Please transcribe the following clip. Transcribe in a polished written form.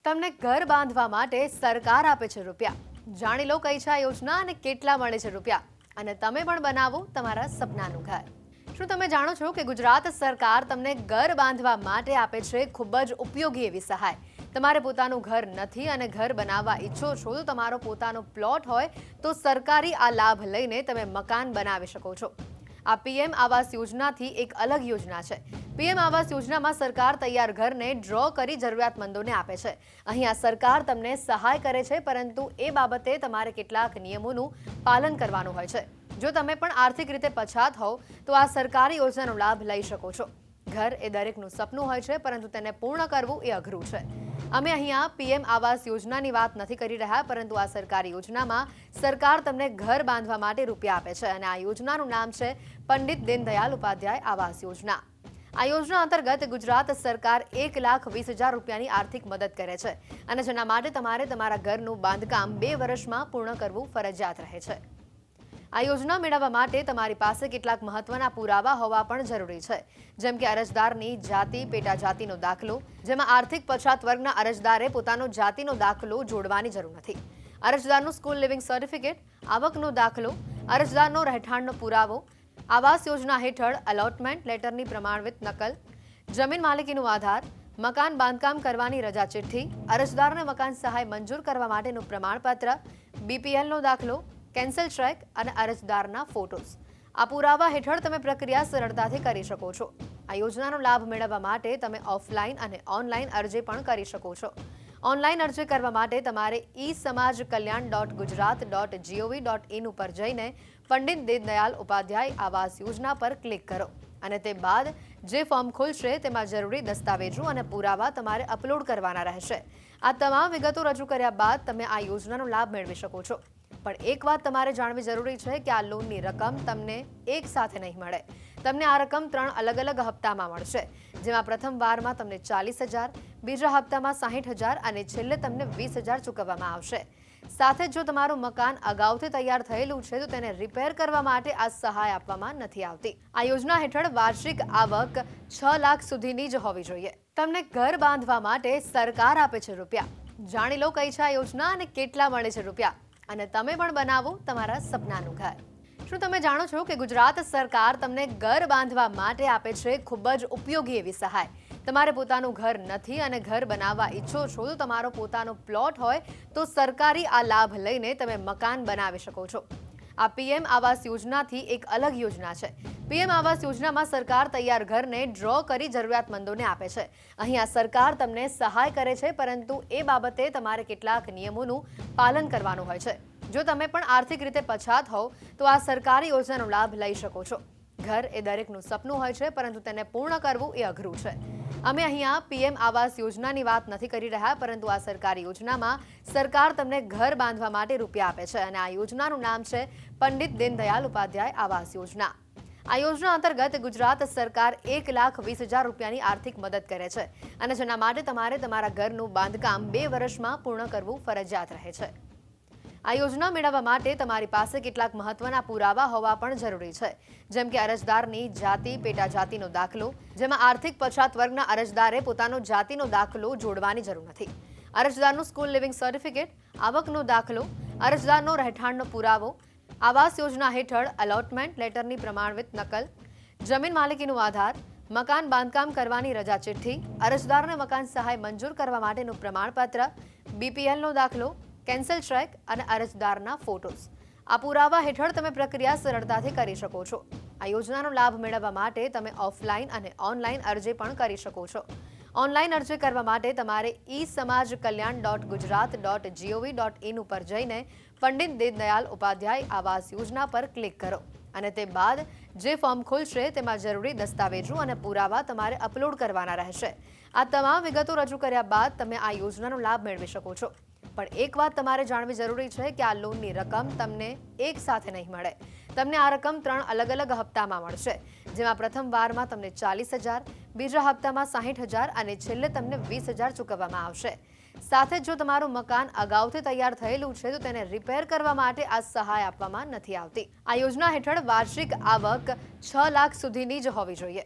તમને ઘર બાંધવા માટે સરકાર આપે છે રૂપિયા। જાણી લો કઈ છે આ યોજના અને કેટલા મળે છે રૂપિયા અને તમે પણ બનાવો તમારા સપનાનું ઘર। શું તમે જાણો છો કે ગુજરાત સરકાર તમને ઘર બાંધવા માટે આપે છે ખૂબ જ ઉપયોગી એવી સહાય। તમારે પોતાનું ઘર નથી અને ઘર બનાવવા ઈચ્છો છો તો તમારો પોતાનો પ્લોટ હોય તો સરકારી આ લાભ લઈને તમે મકાન બનાવી શકો છો। આ પીએમ આવાસ યોજનાથી એક અલગ યોજના છે। પીએમ આવાસ યોજનામાં સરકાર તૈયાર ઘરને ડ્રો કરી જરૂરિયાતમંદોને આપે છે। અહીં આ સરકાર તમને સહાય કરે છે, પરંતુ એ બાબતે તમારે કેટલાક નિયમોનું પાલન કરવાનું હોય છે। જો તમે પણ આર્થિક રીતે પછાત હોવ તો આ સરકારી યોજનાનો લાભ લઈ શકો છો। ઘર એ દરેકનું સપનું હોય છે, પરંતુ તેને પૂર્ણ કરવું એ અઘરું છે। અમે અહીંયા પીએમ આવાસ યોજનાની વાત નથી કરી રહ્યા, પરંતુ આ સરકારી યોજનામાં સરકાર તમને ઘર બાંધવા માટે રૂપિયા આપે છે અને આ યોજનાનું નામ છે પંડિત દીનદયાલ ઉપાધ્યાય આવાસ યોજના। આ યોજના અંતર્ગત ગુજરાત સરકાર 1,20,000 રૂપિયાની આર્થિક મદદ કરે છે અને જેના માટે તમારે તમારા ઘરનું બાંધકામ 2 વર્ષમાં પૂર્ણ કરવું ફરજિયાત રહે છે। આ યોજના મેળવવા માટે તમારી પાસે કેટલાક મહત્વના પુરાવા હોવા પણ જરૂરી છે, જેમ કે અરજદારની જાતિ, પેટા જાતિનો દાખલો, જેમાં આર્થિક પછાત વર્ગના અરજદારે પોતાનો જાતિનો દાખલો જોડવાની જરૂર નથી। અરજદારનું સ્કૂલ લિવિંગ સર્ટિફિકેટ, આવકનો દાખલો, અરજદારનો રહેઠાણનો પુરાવો, આવાસ યોજના હેઠળ અલોટમેન્ટ લેટરની પ્રમાણિત નકલ, જમીન માલિકીનો આધાર, મકાન બાંધકામ કરવાની રજા ચિઠ્ઠી, અરજદારને મકાન સહાય મંજૂર કરવા માટેનું પ્રમાણપત્ર, બીપીએલનો દાખલો, કેન્સલ ચેક અને અરજદારના ફોટોસ। આ પુરાવા હેઠળ તમે પ્રક્રિયા સરળતાથી કરી શકો છો। આ યોજનાનો લાભ મેળવવા માટે તમે ઓફલાઈન અને ઓનલાઈન અરજી પણ કરી શકો છો। ઓનલાઈન અરજી કરવા માટે તમારે esamajkalyan.gujarat.gov.in ઉપર જઈને પંડિત દીનદયાલ ઉપાધ્યાય આવાસ યોજના પર ક્લિક કરો અને તે બાદ જે ફોર્મ ખુલશે તેમાં જરૂરી દસ્તાવેજો અને પુરાવા તમારે અપલોડ કરવાના રહેશે। આ તમામ વિગતો રજૂ કર્યા બાદ તમે આ યોજનાનો લાભ મેળવી શકો છો। પણ એક વાત તમારે જાણવી જરૂરી છે કે આ લોનની રકમ તમને એક સાથે નહીં મળે। તમને આ રકમ 3 અલગ અલગ હપ્તામાં મળશે, જેમાં પ્રથમ વારમાં તમને 40,000, બીજા હપ્તામાં 60,000 અને છેલ્લે તમને 20,000 ચૂકવવામાં આવશે। સાથે જ જો તમારું મકાન અગાઉથી તૈયાર થયેલું છે તો તેને રિપેર કરવા માટે આ સહાય આપવામાં નથી આવતી। આ યોજના હેઠળ વાર્ષિક આવક 6 લાખ સુધીની જ હોવી જોઈએ। તમને ઘર બાંધવા માટે સરકાર આપે છે રૂપિયા। જાણી લો કઈ છે આ યોજના અને કેટલા મળે છે રૂપિયા અને તમે પણ બનાવો તમારા સપનાનું ઘર। શું તમે જાણો છો કે ગુજરાત સરકાર તમને ઘર બાંધવા માટે આપે છે ખૂબ જ ઉપયોગી એવી સહાય। તમારે પોતાનું ઘર નથી અને ઘર બનાવવા ઈચ્છો છો તો તમારો પોતાનો પ્લોટ હોય તો સરકારી આ લાભ લઈને તમે મકાન બનાવી શકો છો। આ પીએમ આવાસ યોજનાથી એક અલગ યોજના છે। પીએમ આવાસ યોજનામાં સરકાર તૈયાર ઘરને ડ્રો કરી જરૂરિયાતમંદોને આપે છે। અહીં આ સરકાર તમને સહાય કરે છે, પરંતુ એ બાબતે તમારે કેટલાક નિયમોનું પાલન કરવાનું હોય છે। જો તમે પણ આર્થિક રીતે પછાત હોવ તો આ સરકારી યોજનાનો લાભ લઈ શકો છો। ઘર એ દરેકનું સપનું હોય છે, પરંતુ તેને પૂર્ણ કરવું એ અઘરું છે। અમે અહીંયા પીએમ આવાસ યોજનાની વાત નથી કરી રહ્યા, પરંતુ આ સરકારી યોજનામાં સરકાર તમને ઘર બાંધવા માટે રૂપિયા આપે છે અને આ યોજનાનું નામ છે પંડિત દીનદયાલ ઉપાધ્યાય આવાસ યોજના। આ યોજના અંતર્ગત ગુજરાત સરકાર 1,20,000 રૂપિયાની આર્થિક મદદ કરે છે અને જેના માટે તમારે તમારા ઘરનું બાંધકામ 2 વર્ષમાં પૂર્ણ કરવું ફરજિયાત રહે છે। આ યોજના મેળવવા માટે તમારી પાસે કેટલાક મહત્વના પુરાવા હોવા પણ જરૂરી છે, જેમ કે અરજદારની જાતિ, પેટા જાતિનો દાખલો, જેમાં આર્થિક પછાત વર્ગના અરજદારે પોતાનો જાતિનો દાખલો જોડવાની જરૂર નથી। અરજદારનું સ્કૂલ લિવિંગ સર્ટિફિકેટ, આવકનો દાખલો, અરજદારનો રહેઠાણનો પુરાવો, આવાસ યોજના હેઠળ અલોટમેન્ટ લેટરની પ્રમાણિત નકલ, જમીન માલિકીનો આધાર, મકાન બાંધકામ કરવાની રજા ચિઠ્ઠી, અરજદારને મકાન સહાય મંજૂર કરવા માટેનું પ્રમાણપત્ર, બીપીએલનો દાખલો, કેન્સલ ચેક અને અરજદારના ફોટોસ। આ પુરાવા હેઠળ તમે પ્રક્રિયા સરળતાથી કરી શકો છો। આ યોજનાનો લાભ મેળવવા માટે તમે ઓફલાઈન અને ઓનલાઈન અરજી પણ કરી શકો છો। ઓનલાઈન અરજી કરવા માટે તમારે esamajkalyan.gujarat.gov.in ઉપર જઈને પંડિત દીનદયાલ ઉપાધ્યાય આવાસ યોજના પર ક્લિક કરો અને તે બાદ જે ફોર્મ ખુલશે તેમાં જરૂરી દસ્તાવેજો અને પુરાવા તમારે અપલોડ કરવાના રહેશે। આ તમામ વિગતો રજૂ કર્યા બાદ તમે આ યોજનાનો લાભ મેળવી શકો છો। પણ એક વાત તમારે જાણવી જરૂરી છે કે આ લોનની રકમ તમને એક સાથે નહીં મળે। તમને આ રકમ 3 અલગ અલગ હપ્તામાં મળશે, જેમાં પ્રથમ વારમાં તમને 40,000, બીજા હપ્તામાં 60,000 અને છેલ્લે તમને 20,000 ચૂકવવામાં આવશે। સાથે જ જો તમારું મકાન અગાઉથી તૈયાર થયેલું છે તો તેને રિપેર કરવા માટે આ સહાય આપવામાં નથી આવતી। આ યોજના હેઠળ વાર્ષિક આવક 6 લાખ સુધીની જ હોવી જોઈએ।